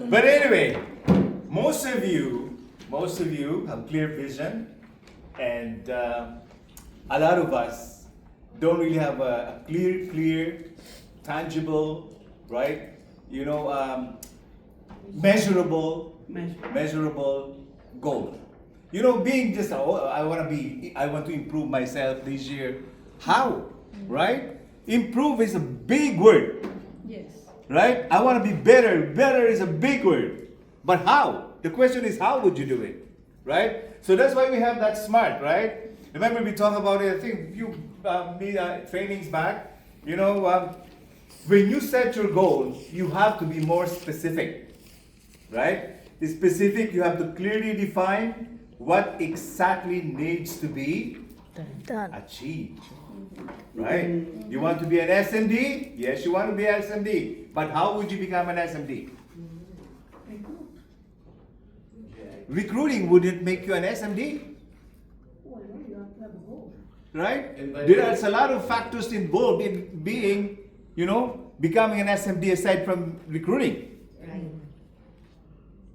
But anyway, most of you have clear vision, and a lot of us don't really have a clear, tangible, right? Measurable goal. Being just, I want to improve myself this year. How? Right? Improve is a big word. Yes. Right? I want to be better. Better is a big word. But how? The question is, how would you do it? Right? So that's why we have that SMART, right? Remember we talked about it, I think trainings back. When you set your goals, you have to be more specific. Right? It's specific, you have to clearly define what exactly needs to be achieved. Right? You want to be an SMD? Yes, you want to be an SMD. But how would you become an SMD? Recruiting wouldn't make you an SMD. Well, you have to have a goal. Right? There's a lot of factors involved in being, becoming an SMD aside from recruiting.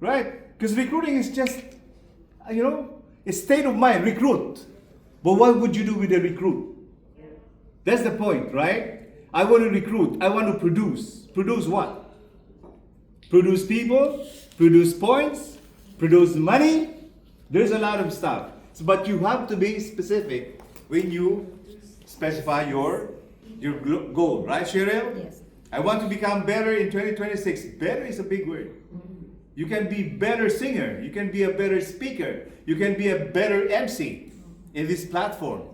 Right? Because recruiting is just, a state of mind, recruit. But what would you do with a recruit? That's the point, right? I want to recruit. I want to produce. Produce what? Produce people, produce points, produce money. There's a lot of stuff. But you have to be specific when you specify your goal, right, Cheryl? Yes. I want to become better in 2026. Better is a big word. You can be better singer. You can be a better speaker. You can be a better MC in this platform.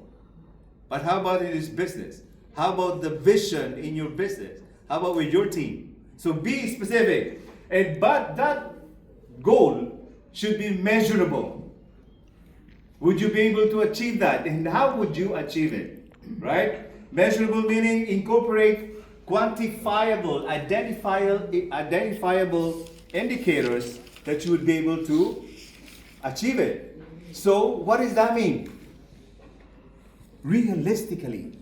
But how about in this business? How about the vision in your business? How about with your team? So be specific. But that goal should be measurable. Would you be able to achieve that? And how would you achieve it? Right? Measurable meaning incorporate quantifiable, identifiable indicators that you would be able to achieve it. So what does that mean? Realistically.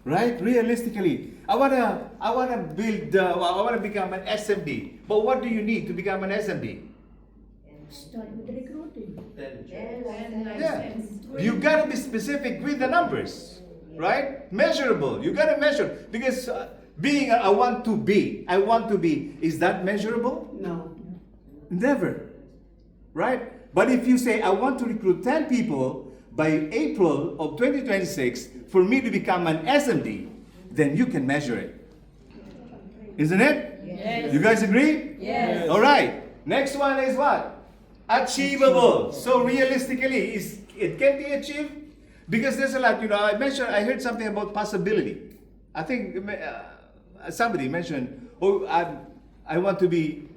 Right? Realistically. I wanna become an SMD. But what do you need to become an SMD? Start with recruiting. Yeah. You gotta be specific with the numbers. Right? Measurable. You gotta measure. Because being I want to be, is that measurable? No. Never. Right? But if you say, I want to recruit 10 people by April of 2026 for me to become an SMD, then you can measure it. Isn't it? Yes. You guys agree? Yes. All right. Next one is what? Achievable. So realistically, it can be achieved because there's a lot. I heard something about possibility. I think somebody mentioned, I want to be,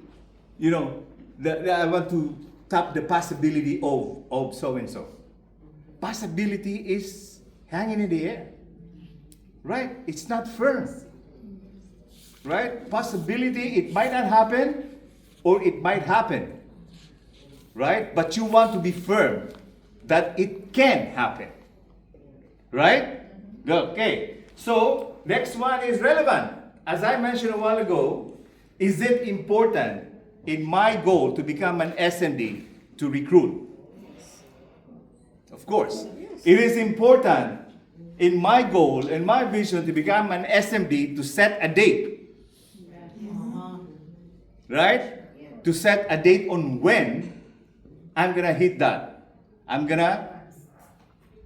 I want to tap the possibility of so and so. Possibility is hanging in the air, right? It's not firm, right? Possibility, it might not happen or it might happen, right? But you want to be firm that it can happen, right? Okay, so next one is relevant. As I mentioned a while ago, is it important in my goal to become an SMD to recruit? Of course. It is important in my goal and my vision to become an SMD to set a date. Right? To set a date on when I'm going to hit that. I'm going to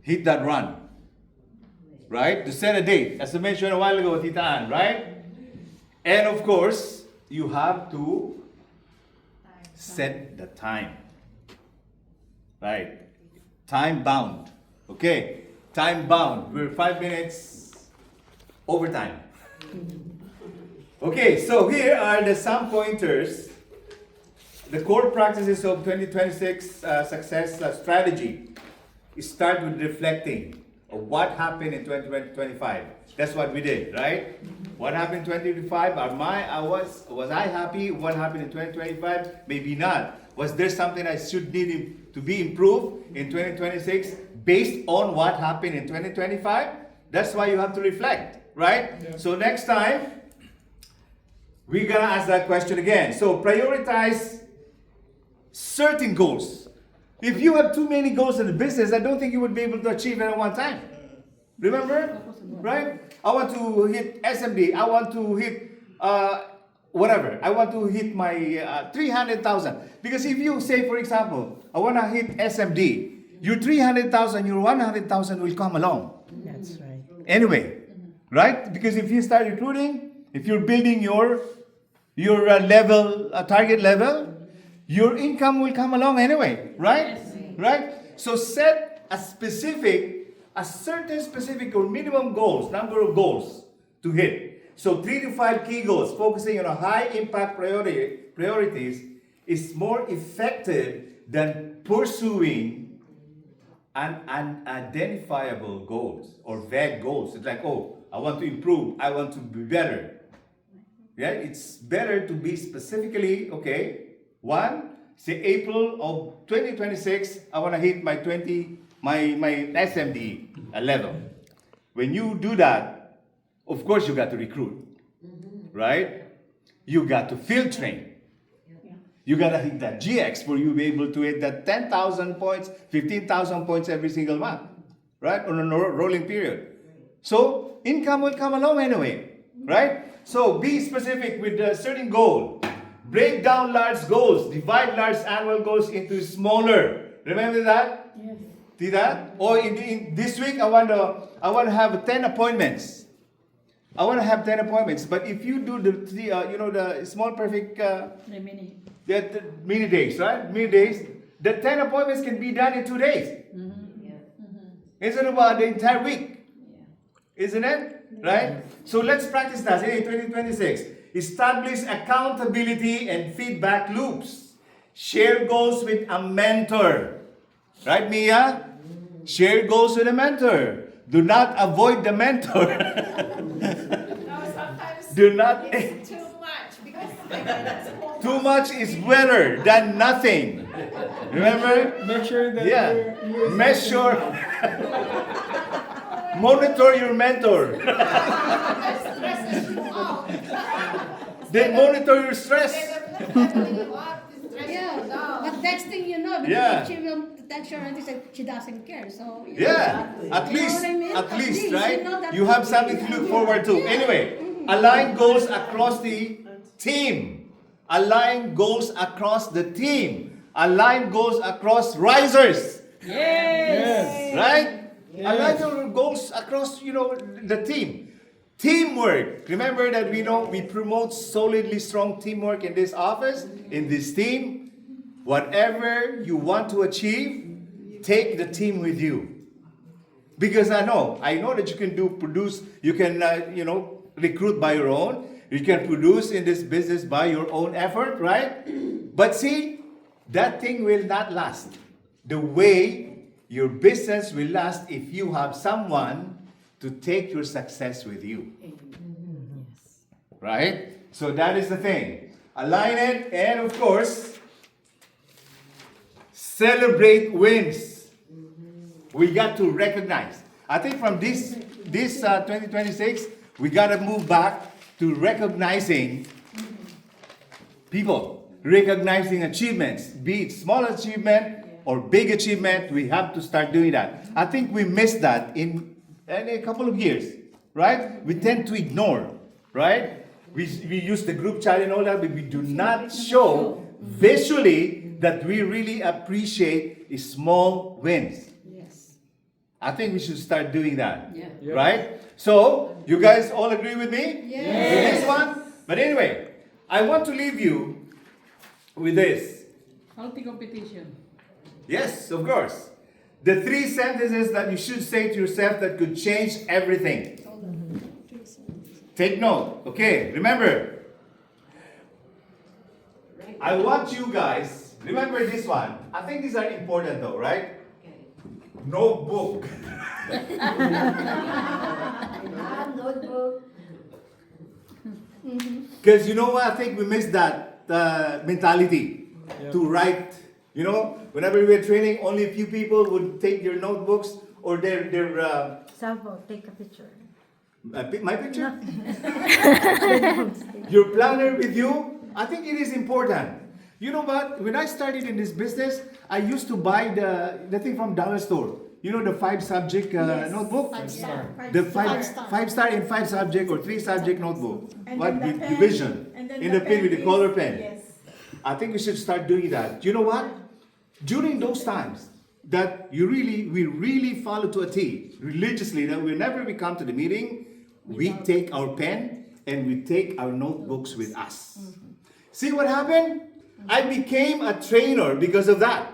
hit that run. Right? To set a date. As I mentioned a while ago, Tita Ann, right? And of course, you have to set the time. Right? Time bound. Okay. Time bound. We're 5 minutes over time. Okay, so here are some pointers. The core practices of 2026 success strategy. Start with reflecting of what happened in 2025. That's what we did, right? What happened in 2025? Was I happy? What happened in 2025? Maybe not. Was there something I should need to be improved in 2026 based on what happened in 2025? That's why you have to reflect, right? Yeah. So next time, we're gonna ask that question again. So prioritize certain goals. If you have too many goals in the business, I don't think you would be able to achieve it at one time. Remember? Right? I want to hit SMD. I want to hit whatever. I want to hit my 300,000. Because if you say, for example, I want to hit SMD, your 300,000, your 100,000 will come along. That's right. Anyway, right? Because if you start recruiting, if you're building your level, target level, your income will come along anyway, right? Right? So set a certain specific or minimum goals, number of goals to hit. So 3 to 5 key goals, focusing on a high impact priorities is more effective than pursuing unidentifiable goals or vague goals. It's like, oh, I want to improve, I want to be better. Yeah, it's better to be specifically, okay, one, say April of 2026, I want to hit my SMD level. When you do that, of course you got to recruit, right? You got to field train. You got to hit that GX for you to be able to hit that 10,000 points, 15,000 points every single month, right? On a rolling period. So income will come along anyway, right? So be specific with a certain goal. Break down large goals. Divide large annual goals into smaller. Remember that? Yes. See that? Or in this week, I want to have 10 appointments. I want to have 10 appointments. But if you do the small perfect The mini. the mini days, right? Mini days. The 10 appointments can be done in 2 days. Instead of the entire week. Isn't it? Right? So let's practice that in 2026. Establish accountability and feedback loops. Share goals with a mentor. Right, Mia? Share goals with a mentor. Do not avoid the mentor. No, sometimes Do not. it's too much because Too much is better than nothing. Remember? Make sure that Yeah. Measure. Monitor your mentor. stress is too out. They monitor your stress. Yeah, but next thing you know, because Yeah. if she will text her and say she doesn't care. So Yeah, at You know least, what I mean? at least, you right? know that You have something to look forward to. Anyway, align goals across the team. Align goals across the team. Align goals across risers. Yes. Right? Align your goals across, the team. Teamwork. Remember that we promote solidly strong teamwork in this office, in this team. Whatever you want to achieve, take the team with you. Because I know that you can produce, you can, recruit by your own. You can produce in this business by your own effort, right? But see, that thing will not last. The way your business will last if you have someone to take your success with you. Right? So that is the thing. Align it, and of course, celebrate wins. We got to recognize. I think from this 2026, we got to move back to recognizing people, recognizing achievements, be it small achievement or big achievement. We have to start doing that. I think we missed that in a couple of years, right? We tend to ignore, right? We use the group chat and all that, but we do not show visually that we really appreciate small wins. Yes. I think we should start doing that. Yeah. Yep. Right? So, you guys all agree with me? Yes. With this one? But anyway, I want to leave you with this. Healthy competition. Yes, of course. The 3 sentences that you should say to yourself that could change everything. Take note. Okay, remember. I want you guys, remember this one. I think these are important though, right? Notebook. Notebook. Because you know what? I think we missed that mentality to write. Whenever we were training, only a few people would take their notebooks or their Sample, take a picture. My picture? Your planner with you? I think it is important. You know what? When I started in this business, I used to buy the thing from dollar store. You know the 5 subject notebook? The five star and 5 subject or 3 subject notebook. And What then the with pen. division And then in the the pen with the pen color is- pen. Yes. I think we should start doing that. You know what? During those times that we really follow to a T religiously, that whenever we come to the meeting, we take our pen and we take our notebooks with us. See what happened? I became a trainer because of that.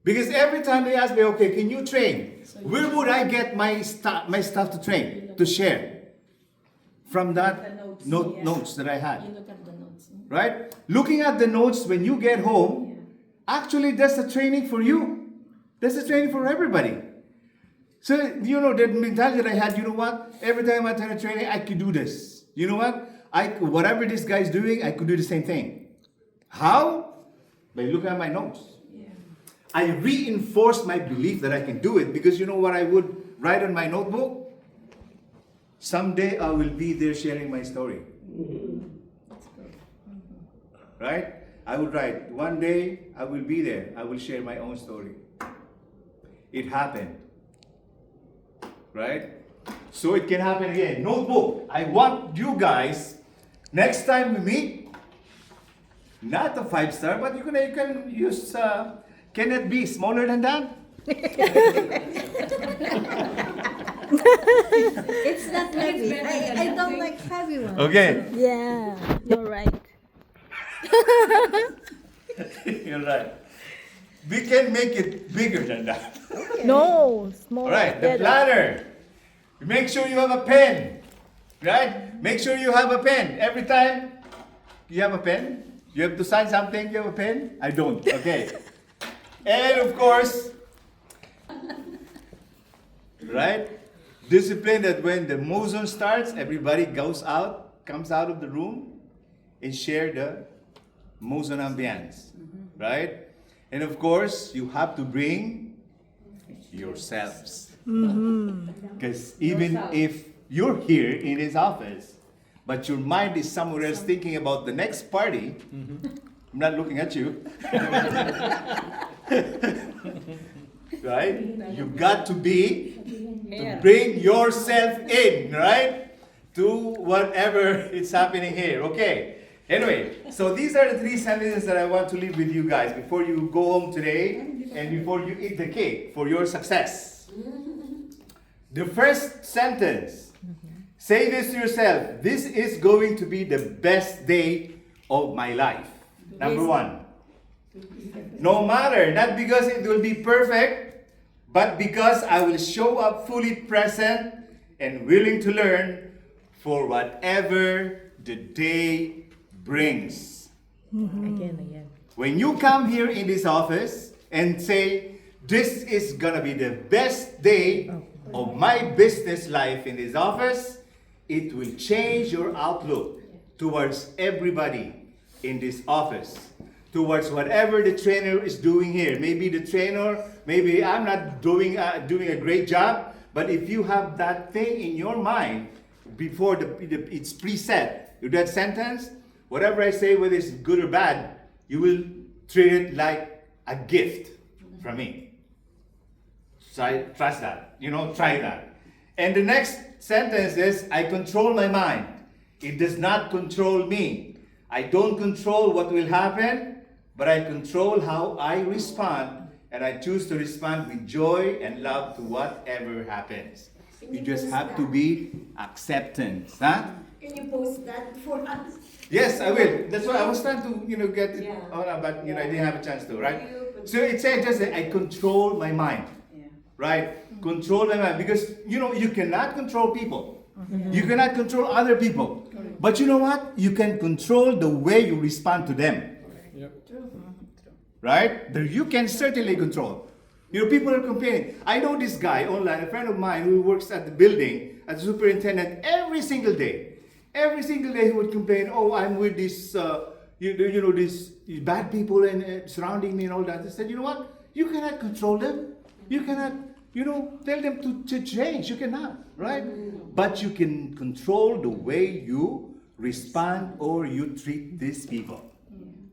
Because every time they ask me, okay, can you train? Where would I get my stuff to train, to share? From that notes that I had. You look at the notes. Right? Looking at the notes when you get home, actually that's a training for you. That's a training for everybody. So, you know, that mentality that I had, you know what? Every time I attend a training, I could do this. You know what? Whatever this guy's doing, I could do the same thing. How? By looking at my notes. I reinforced my belief that I can do it because you know what I would write on my notebook? Someday I will be there sharing my story. Right? I would write, one day I will be there. I will share my own story. It happened. Right? So it can happen again. Notebook. I want you guys, next time we meet, not a 5 star, but you can use, can it be smaller than that? It's not heavy. I don't like heavy ones. Okay. Yeah, you're right. You're right. We can make it bigger than that. No, small. All right, the better. planner. Make sure you have a pen. Right? Make sure you have a pen. Every time you have a pen, you have to sign something, you have a pen? I don't. Okay. And of course, right? Discipline that when the muson starts, everybody comes out of the room and share the muson ambience. Right? And of course, you have to bring yourselves. Because even if you're here in his office, but your mind is somewhere else thinking about the next party, I'm not looking at you. Right? You got to bring yourself in, right? To whatever is happening here. Okay. Anyway, so these are the 3 sentences that I want to leave with you guys before you go home today and before you eat the cake for your success. The first sentence, say this to yourself, this is going to be the best day of my life. Number 1. No matter, not because it will be perfect, but because I will show up fully present and willing to learn for whatever the day brings. Again. When you come here in this office and say, this is gonna be the best day of my business life in this office, it will change your outlook towards everybody in this office, towards whatever the trainer is doing here. Maybe the trainer, maybe I'm not doing a great job, but if you have that thing in your mind before it's preset, that sentence, whatever I say, whether it's good or bad, you will treat it like a gift from me. So I trust that. Try that. And the next sentence is, I control my mind. It does not control me. I don't control what will happen, but I control how I respond, and I choose to respond with joy and love to whatever happens. You just have to be acceptance. Huh? Can you post that for us? Yes, I will. That's why I was trying to, get it Yeah. on, but I didn't have a chance to, right? You- So it says just that I control my mind, right? Control my mind because you cannot control people. You cannot control other people, but you know what? You can control the way you respond to them. Right? You can certainly control. People are complaining. I know this guy online, a friend of mine who works at the building as a superintendent every single day. Every single day he would complain, oh, I'm with these, these bad people and surrounding me and all that. I said, you know what? You cannot control them. You cannot tell them to change. You cannot, right? But you can control the way you respond or you treat these people.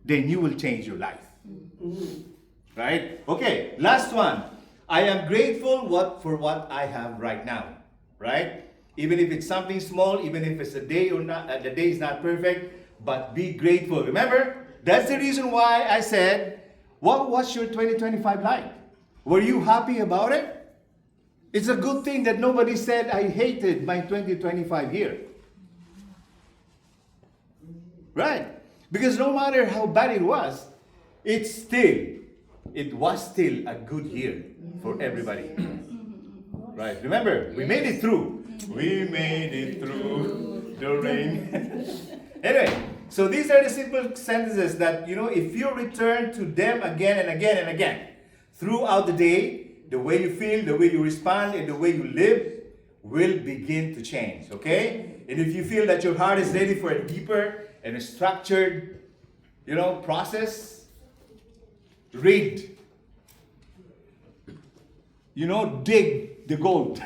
Then you will change your life. Right? Okay, last one. I am grateful for what I have right now. Right? Even if it's something small, even if it's a day or not, the day is not perfect, but be grateful. Remember, that's the reason why I said, what was your 2025 like? Were you happy about it? It's a good thing that nobody said I hated my 2025 year. Right? Because no matter how bad it was still a good year for everybody. Right? Remember, we made it through. We made it through the rain. Anyway, so these are the simple sentences that, if you return to them again and again and again, throughout the day, the way you feel, the way you respond, and the way you live will begin to change, okay? And if you feel that your heart is ready for a deeper and a structured, process, read. Dig the gold.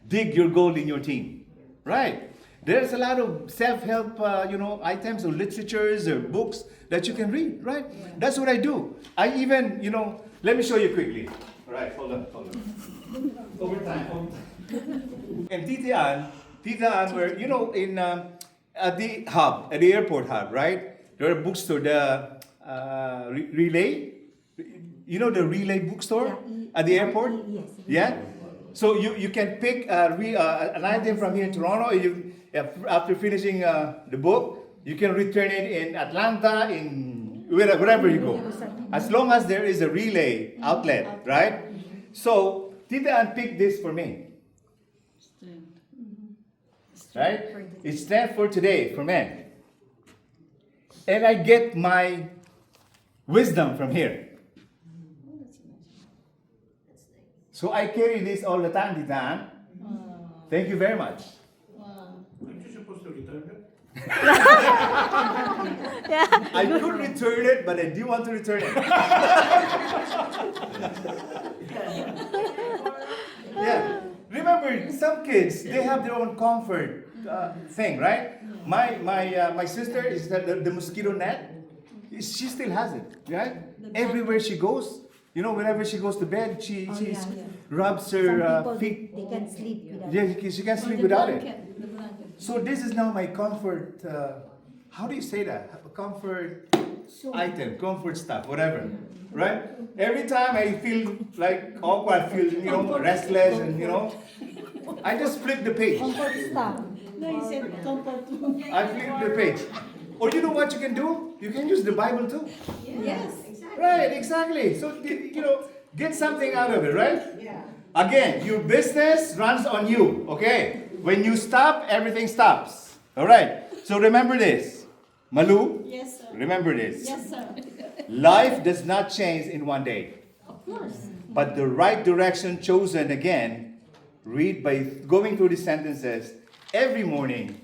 Dig your gold in your team, right? There's a lot of self-help, items or literatures or books that you can read, right? Yeah. That's what I do. I even, let me show you quickly. All right, hold on. Over time. And Tita Ann, were, in at the airport hub, right? There are bookstore, the Relay. The Relay bookstore at the airport? Yes. Yeah? So you can pick an item from here in Toronto. After finishing the book, you can return it in Atlanta, in wherever you go. As long as there is a Relay outlet, right? So Tita Ann picked this for me. Right? It's Strength for Today for men. And I get my wisdom from here. So I carry this all the time, Tita Ann. Thank you very much. Aren't you supposed to return it? I could return it, but I do want to return it. Yeah. Remember, some kids, they have their own comfort thing, right? My sister is the mosquito net. She still has it, right? Everywhere she goes, whenever she goes to bed, she rubs her feet. They can sleep without Yeah, she can't sleep without it. So this is now my comfort, how do you say that? Comfort item, comfort stuff, whatever, right? Every time I feel like awkward, I feel, restless and, I just flip the page. comfort stuff. No, he said comfort. I flip the page. Or you know what you can do? You can use the Bible too. Yes. Right, exactly. So, get something out of it, right? Yeah. Again, your business runs on you, okay? When you stop, everything stops. All right. So remember this. Malu, Yes, sir. remember this. Yes, sir. Life does not change in one day. Of course. But the right direction chosen again, read by going through the sentences every morning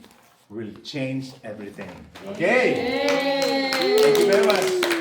will change everything. Okay? Thank you very much.